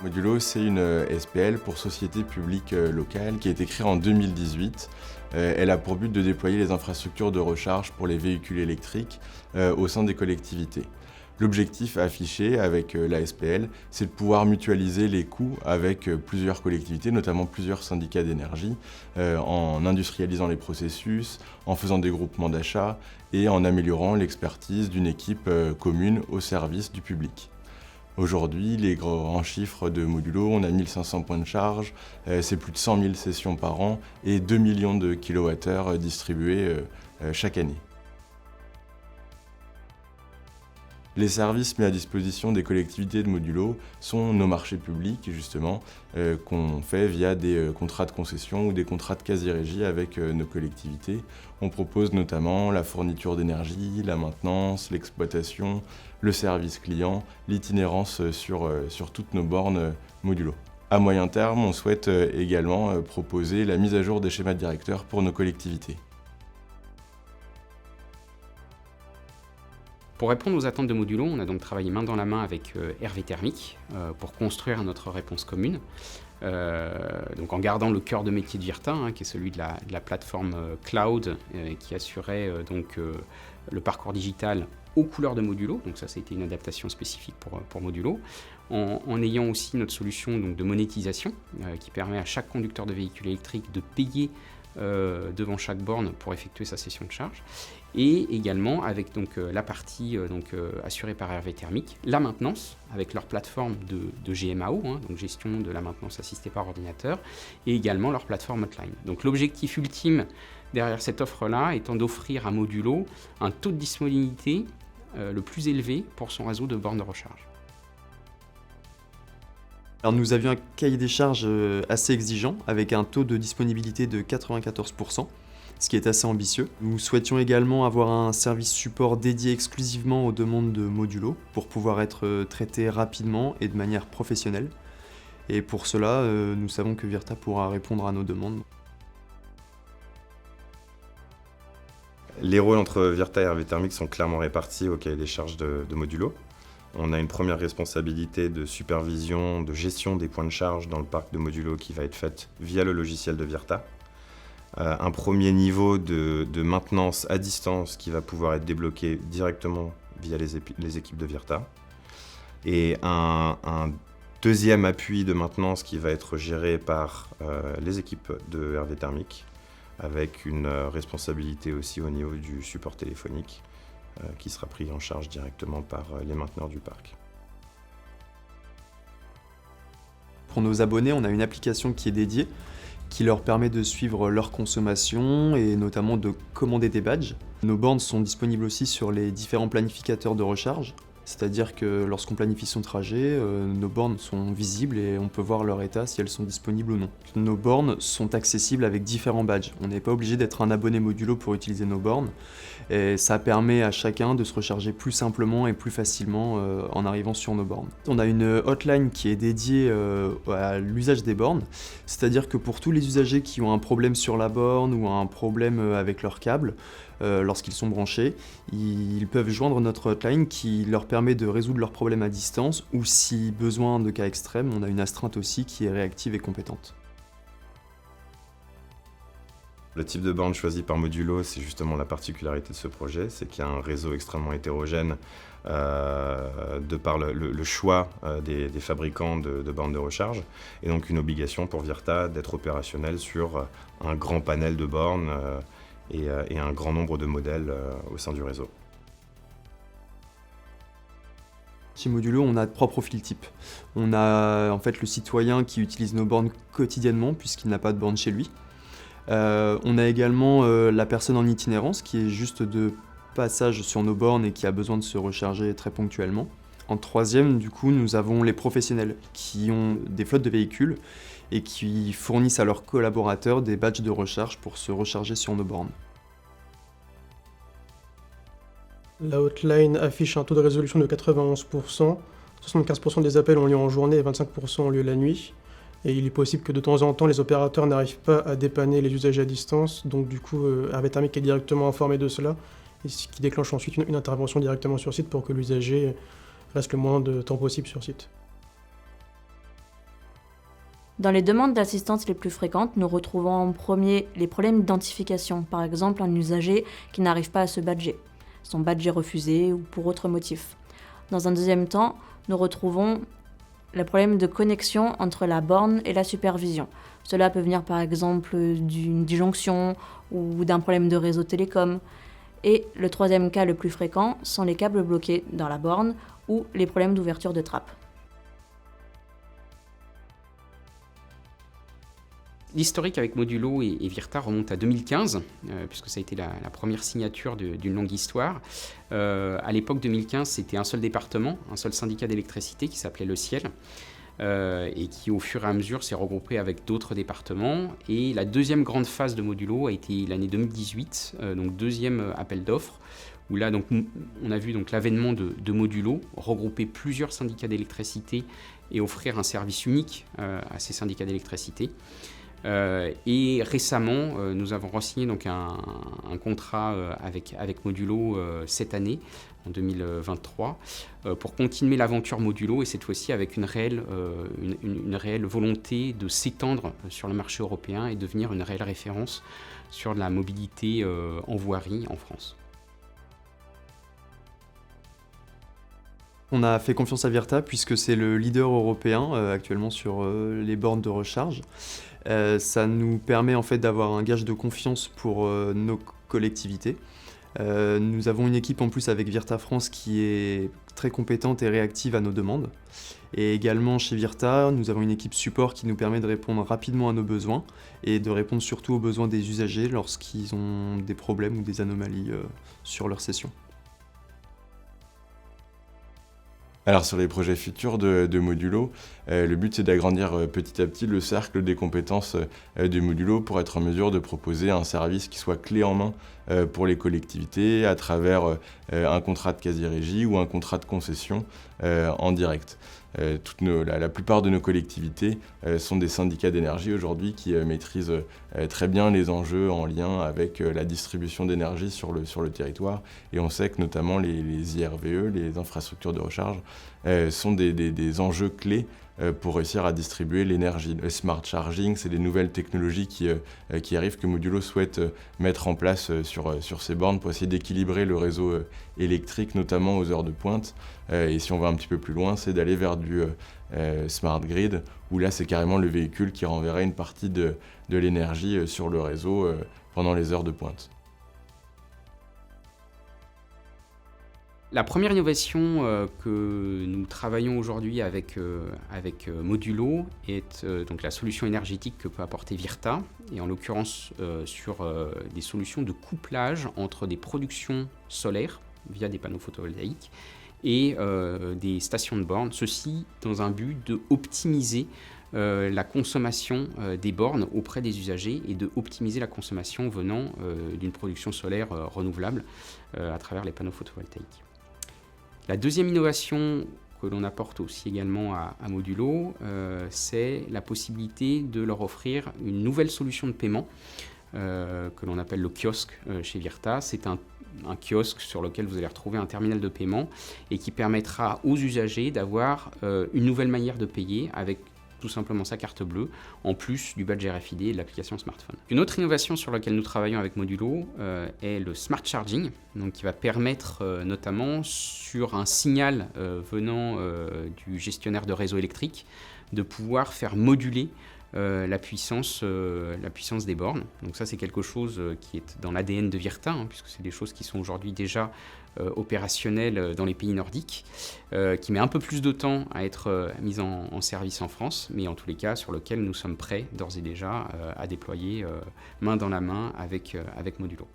Modulo, c'est une SPL pour société publique locale qui a été créée en 2018. Elle a pour but de déployer les infrastructures de recharge pour les véhicules électriques au sein des collectivités. L'objectif affiché avec la SPL, c'est de pouvoir mutualiser les coûts avec plusieurs collectivités, notamment plusieurs syndicats d'énergie, en industrialisant les processus, en faisant des groupements d'achat et en améliorant l'expertise d'une équipe commune au service du public. Aujourd'hui, les grands chiffres de Modulo, on a 1500 points de charge, c'est plus de 100 000 sessions par an et 2 millions de kilowattheures distribués chaque année. Les services mis à disposition des collectivités de Modulo sont nos marchés publics, justement, qu'on fait via des contrats de concession ou des contrats de quasi-régie avec nos collectivités. On propose notamment la fourniture d'énergie, la maintenance, l'exploitation, le service client, l'itinérance sur toutes nos bornes Modulo. À moyen terme, on souhaite également proposer la mise à jour des schémas directeurs pour nos collectivités. Pour répondre aux attentes de Modulo, on a donc travaillé main dans la main avec Hervé Thermique pour construire notre réponse commune. Donc en gardant le cœur de métier de Virta, qui est celui de la plateforme cloud qui assurait le parcours digital aux couleurs de Modulo. Donc ça a été une adaptation spécifique pour Modulo. En ayant aussi notre solution donc, de monétisation qui permet à chaque conducteur de véhicule électrique de payer devant chaque borne pour effectuer sa session de charge, et également avec donc, la partie assurée par Hervé Thermique, la maintenance avec leur plateforme de GMAO, donc gestion de la maintenance assistée par ordinateur, et également leur plateforme hotline. Donc l'objectif ultime derrière cette offre-là étant d'offrir à Modulo un taux de disponibilité le plus élevé pour son réseau de bornes de recharge. Alors nous avions un cahier des charges assez exigeant, avec un taux de disponibilité de 94%, ce qui est assez ambitieux. Nous souhaitions également avoir un service support dédié exclusivement aux demandes de Modulo, pour pouvoir être traité rapidement et de manière professionnelle. Et pour cela, nous savons que Virta pourra répondre à nos demandes. Les rôles entre Virta et Hervé Thermique sont clairement répartis au cahier des charges de Modulo. On a une première responsabilité de supervision, de gestion des points de charge dans le parc de Modulo qui va être faite via le logiciel de Virta. Un premier niveau de maintenance à distance qui va pouvoir être débloqué directement via les équipes de Virta. Et un deuxième appui de maintenance qui va être géré par les équipes de Hervé Thermique, avec une responsabilité aussi au niveau du support téléphonique, qui sera pris en charge directement par les mainteneurs du parc. Pour nos abonnés, on a une application qui est dédiée, qui leur permet de suivre leur consommation et notamment de commander des badges. Nos bornes sont disponibles aussi sur les différents planificateurs de recharge, c'est-à-dire que lorsqu'on planifie son trajet, nos bornes sont visibles et on peut voir leur état si elles sont disponibles ou non. Nos bornes sont accessibles avec différents badges. On n'est pas obligé d'être un abonné Modulo pour utiliser nos bornes et ça permet à chacun de se recharger plus simplement et plus facilement en arrivant sur nos bornes. On a une hotline qui est dédiée à l'usage des bornes, c'est-à-dire que pour tous les usagers qui ont un problème sur la borne ou un problème avec leur câble, lorsqu'ils sont branchés, ils peuvent joindre notre hotline qui leur permet de résoudre leurs problèmes à distance ou si besoin de cas extrêmes, on a une astreinte aussi qui est réactive et compétente. Le type de borne choisi par Modulo, c'est justement la particularité de ce projet, c'est qu'il y a un réseau extrêmement hétérogène de par le choix des fabricants de bornes de recharge, et donc une obligation pour Virta d'être opérationnel sur un grand panel de bornes et un grand nombre de modèles au sein du réseau. Chez Modulo, on a 3 profils types. On a en fait le citoyen qui utilise nos bornes quotidiennement puisqu'il n'a pas de borne chez lui. On a également la personne en itinérance qui est juste de passage sur nos bornes et qui a besoin de se recharger très ponctuellement. En troisième, du coup, nous avons les professionnels qui ont des flottes de véhicules et qui fournissent à leurs collaborateurs des badges de recharge pour se recharger sur nos bornes. La hotline affiche un taux de résolution de 91%, 75% des appels ont lieu en journée et 25% ont lieu la nuit. Et il est possible que de temps en temps, les opérateurs n'arrivent pas à dépanner les usagers à distance, donc du coup, Hervé Thermique est directement informé de cela et ce qui déclenche ensuite une intervention directement sur site pour que l'usager reste le moins de temps possible sur site. Dans les demandes d'assistance les plus fréquentes, nous retrouvons en premier les problèmes d'identification, par exemple un usager qui n'arrive pas à se badger. Son badge est refusé ou pour autre motif. Dans un deuxième temps, nous retrouvons le problème de connexion entre la borne et la supervision. Cela peut venir par exemple d'une disjonction ou d'un problème de réseau télécom. Et le troisième cas le plus fréquent sont les câbles bloqués dans la borne ou les problèmes d'ouverture de trappe. L'historique avec Modulo et Virta remonte à 2015, puisque ça a été la première signature d'une longue histoire. À l'époque 2015, c'était un seul département, un seul syndicat d'électricité qui s'appelait Le Ciel, et qui au fur et à mesure s'est regroupé avec d'autres départements. Et la deuxième grande phase de Modulo a été l'année 2018, donc deuxième appel d'offres, où là donc, on a vu donc, l'avènement de Modulo, regrouper plusieurs syndicats d'électricité et offrir un service unique à ces syndicats d'électricité. Et récemment, nous avons re-signé donc un contrat avec Modulo cette année, en 2023, pour continuer l'aventure Modulo, et cette fois-ci avec une réelle volonté de s'étendre sur le marché européen et devenir une réelle référence sur la mobilité en voirie en France. On a fait confiance à Virta puisque c'est le leader européen actuellement sur les bornes de recharge. Ça nous permet en fait d'avoir un gage de confiance pour nos collectivités. Nous avons une équipe en plus avec Virta France qui est très compétente et réactive à nos demandes. Et également chez Virta, nous avons une équipe support qui nous permet de répondre rapidement à nos besoins et de répondre surtout aux besoins des usagers lorsqu'ils ont des problèmes ou des anomalies sur leur session. Alors sur les projets futurs de Modulo, le but c'est d'agrandir petit à petit le cercle des compétences de Modulo pour être en mesure de proposer un service qui soit clé en main pour les collectivités à travers un contrat de quasi-régie ou un contrat de concession en direct. La plupart de nos collectivités sont des syndicats d'énergie aujourd'hui qui maîtrisent très bien les enjeux en lien avec la distribution d'énergie sur le territoire. Et on sait que notamment les IRVE, les infrastructures de recharge, sont des enjeux clés pour réussir à distribuer l'énergie. Le smart charging, c'est des nouvelles technologies qui arrivent que Modulo souhaite mettre en place sur ces bornes pour essayer d'équilibrer le réseau électrique, notamment aux heures de pointe. Et si on va un petit peu plus loin, c'est d'aller vers du smart grid, où là c'est carrément le véhicule qui renverrait une partie de l'énergie sur le réseau pendant les heures de pointe. La première innovation que nous travaillons aujourd'hui avec Modulo est donc la solution énergétique que peut apporter Virta, et en l'occurrence sur des solutions de couplage entre des productions solaires via des panneaux photovoltaïques et des stations de bornes, ceci dans un but d'optimiser la consommation des bornes auprès des usagers et de optimiser la consommation venant d'une production solaire renouvelable à travers les panneaux photovoltaïques. La deuxième innovation que l'on apporte aussi également à Modulo, c'est la possibilité de leur offrir une nouvelle solution de paiement que l'on appelle le kiosque chez Virta. C'est un kiosque sur lequel vous allez retrouver un terminal de paiement et qui permettra aux usagers d'avoir une nouvelle manière de payer avec tout simplement sa carte bleue, en plus du badge RFID et de l'application smartphone. Une autre innovation sur laquelle nous travaillons avec Modulo est le smart charging, donc qui va permettre notamment sur un signal venant du gestionnaire de réseau électrique de pouvoir faire moduler la puissance des bornes. Donc ça c'est quelque chose qui est dans l'ADN de Virta, puisque c'est des choses qui sont aujourd'hui déjà opérationnelles dans les pays nordiques, qui met un peu plus de temps à être mise en service en France, mais en tous les cas sur lequel nous sommes prêts d'ores et déjà à déployer main dans la main avec Modulo.